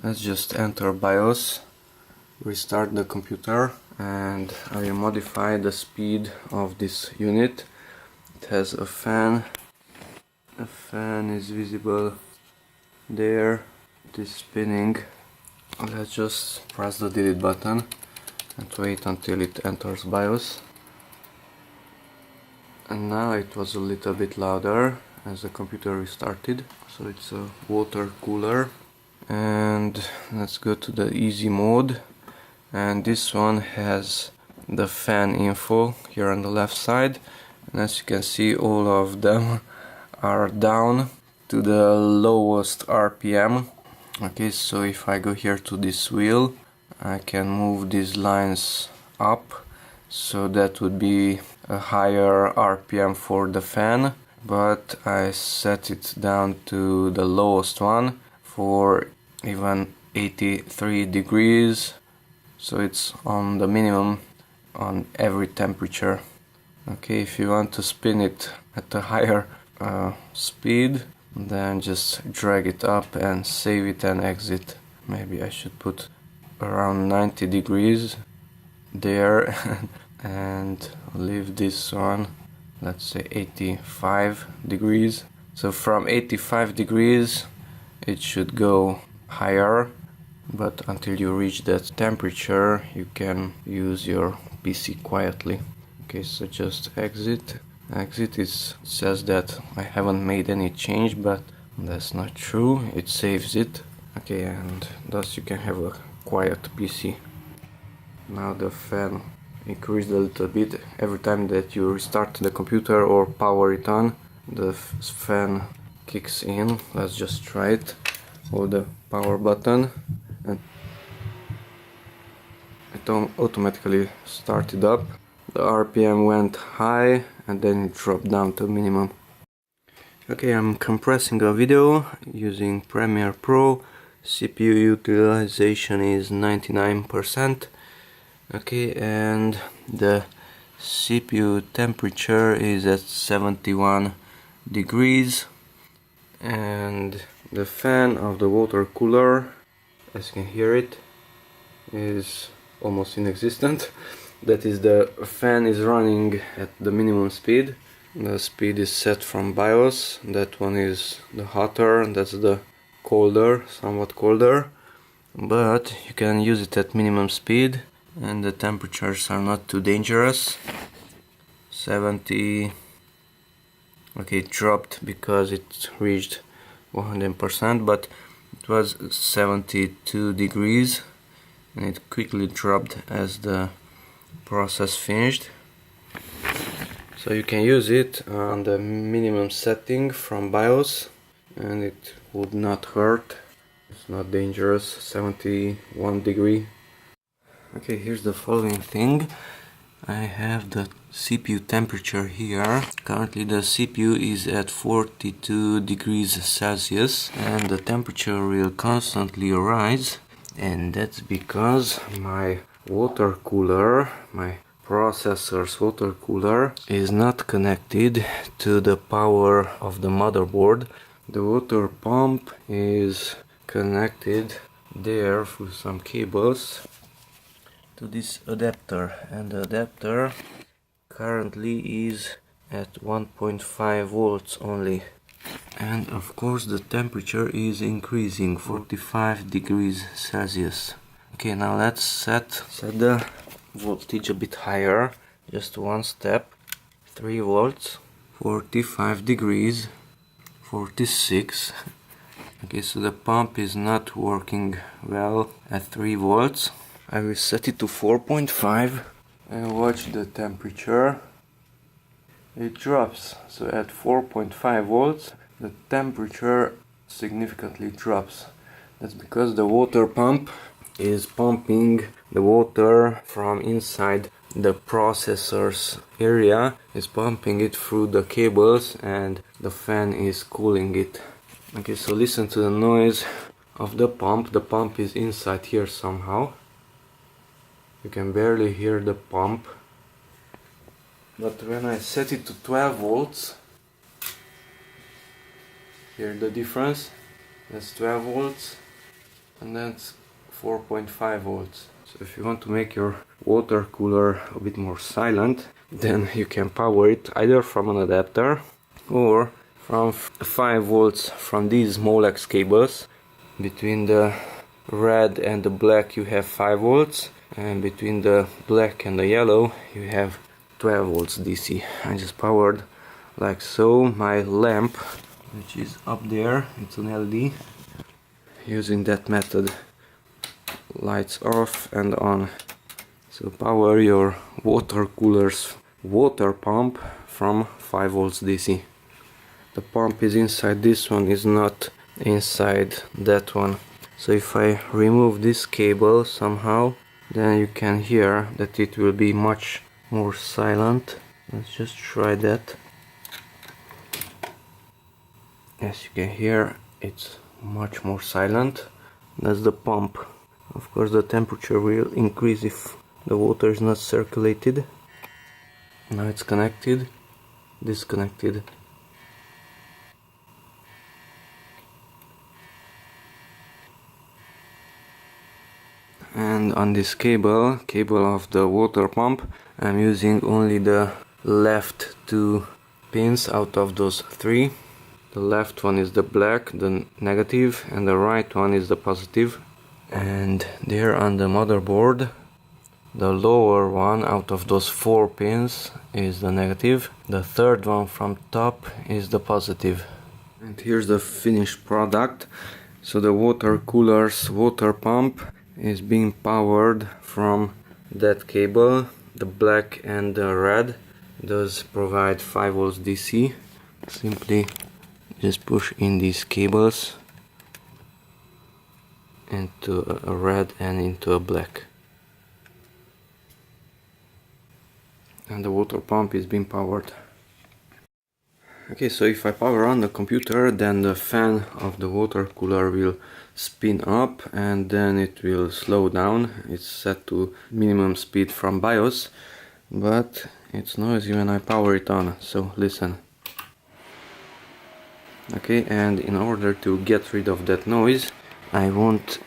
let's just enter BIOS, restart the computer, and I will modify the speed of this unit. It has a fan. A fan is visible there. It is spinning. Let's just press the delete button and wait until it enters BIOS. And now it was a little bit louder as the computer restarted. So it's a water cooler. And let's go to the easy mode. And this one has the fan info here on the left side. And as you can see, all of them are down to the lowest RPM. Okay, so if I go here to this wheel, I can move these lines up, so that would be a higher RPM for the fan, but I set it down to the lowest one for even 83 degrees, so it's on the minimum on every temperature. Okay, if you want to spin it at a higher speed, then just drag it up and save it and exit. Maybe I should put around 90 degrees there and leave this one, let's say 85 degrees. So from 85 degrees it should go higher, but until you reach that temperature you can use your PC quietly. Okay, so just exit. It says that I haven't made any change, but that's not true. It saves it. Okay, and thus you can have a quiet PC. Now the fan increased a little bit. Every time that you restart the computer or power it on, the fan kicks in. Let's just try it. Hold the power button and it automatically started up. The RPM went high and then it dropped down to minimum. Okay, I'm compressing a video using Premiere Pro. CPU utilization is 99%. Okay, and the CPU temperature is at 71 degrees, and the fan of the water cooler, as you can hear it, is almost inexistent. That is, the fan is running at the minimum speed. The speed is set from BIOS. That one is the hotter, that's the colder, somewhat colder, but you can use it at minimum speed and the temperatures are not too dangerous. 70. Okay, it dropped because it reached 100%, but it was 72 degrees and it quickly dropped as the process finished. So you can use it on the minimum setting from BIOS and it would not hurt. It's not dangerous. 71 degree. Okay, here's the following thing. I have the CPU temperature here. Currently the CPU is at 42 degrees Celsius and the temperature will constantly rise, and that's because my water cooler, my processor's water cooler, is not connected to the power of the motherboard. The water pump is connected there through some cables to this adapter, and the adapter currently is at 1.5 volts only, and of course the temperature is increasing, 45 degrees Celsius. Okay, now let's set the voltage a bit higher, just one step. 3 volts, 45 degrees, 46. Okay, so the pump is not working well at 3 volts. I will set it to 4.5 and watch the temperature. It drops, so at 4.5 volts the temperature significantly drops. That's because the water pump is pumping the water from inside the processor's area, is pumping it through the cables, and the fan is cooling it. Okay, so listen to the noise of the pump. The pump is inside here somehow. You can barely hear the pump. But when I set it to 12 volts, hear the difference? That's 12 volts. and that's 4.5 volts. So if you want to make your water cooler a bit more silent, then you can power it either from an adapter or from 5 volts from these Molex cables. Between the red and the black you have 5 volts, and between the black and the yellow you have 12 volts DC. I just powered like so my lamp, which is up there, it's an LED. Using that method, lights off and on. So power your water cooler's water pump from 5 volts DC. The pump is inside this one, is not inside that one. So if I remove this cable somehow, then you can hear that it will be much more silent. Let's just try that. As you can hear, it's much more silent. That's the pump. Of course the temperature will increase if the water is not circulated. Now it's connected, disconnected. And on this cable of the water pump, I'm using only the left 2 pins out of those 3. The left one is the black, the negative, and the right one is the positive. And there on the motherboard, the lower one out of those 4 pins is the negative. The third one from top is the positive. And here's the finished product. So the water cooler's water pump is being powered from that cable, the black and the red. Those provide 5 volts DC. Simply just push in these cables into a red and into a black, and the water pump is being powered. Okay, so if I power on the computer, then the fan of the water cooler will spin up and then it will slow down. It's set to minimum speed from BIOS, but it's noisy when I power it on, so listen. Okay, and in order to get rid of that noise, I won't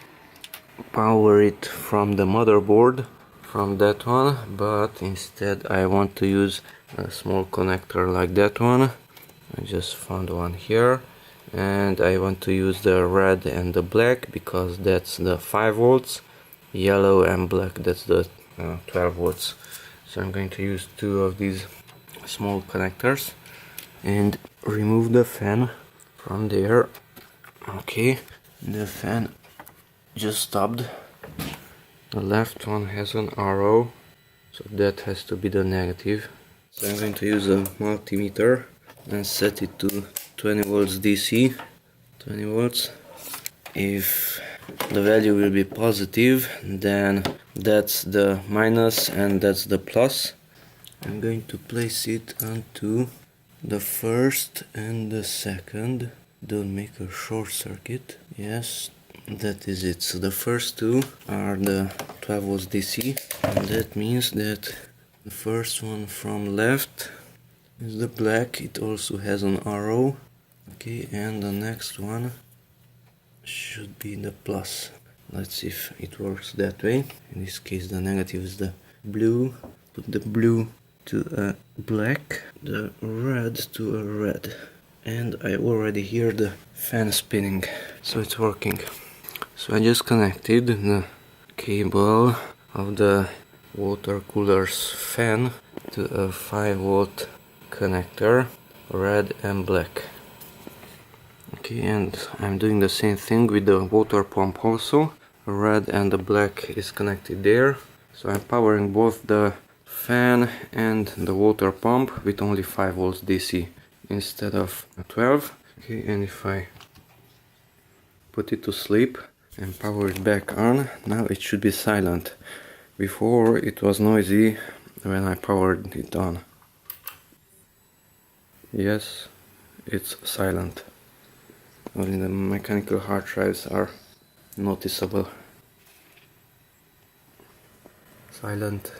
power it from the motherboard, from that one, but instead I want to use a small connector like that one. I just found one here, and I want to use the red and the black because that's the 5 volts, yellow and black, that's the 12 volts. So I'm going to use 2 of these small connectors and remove the fan from there. Okay, the fan just stopped. The left one has an arrow, so that has to be the negative. So I'm going to use a multimeter and set it to 20 volts DC. 20 volts. If the value will be positive, then that's the minus and that's the plus. I'm going to place it onto the first and the second. Don't make a short circuit. Yes, that is it. So the first 2 are the 12 volts DC, and that means that the first one from left is the black. It also has an arrow. Okay, and the next one should be the plus. Let's see if it works that way. In this case the negative is the blue. Put the blue to a black, the red to a red, and I already hear the fan spinning, so it's working. So I just connected the cable of the water cooler's fan to a 5 volt connector, red and black. Okay, and I'm doing the same thing with the water pump also. Red and the black is connected there. So I'm powering both the fan and the water pump with only 5 volts DC instead of 12. Okay, and if I put it to sleep and power it back on, now it should be silent. Before it was noisy when I powered it on. Yes, it's silent. Only the mechanical hard drives are noticeable. Silent.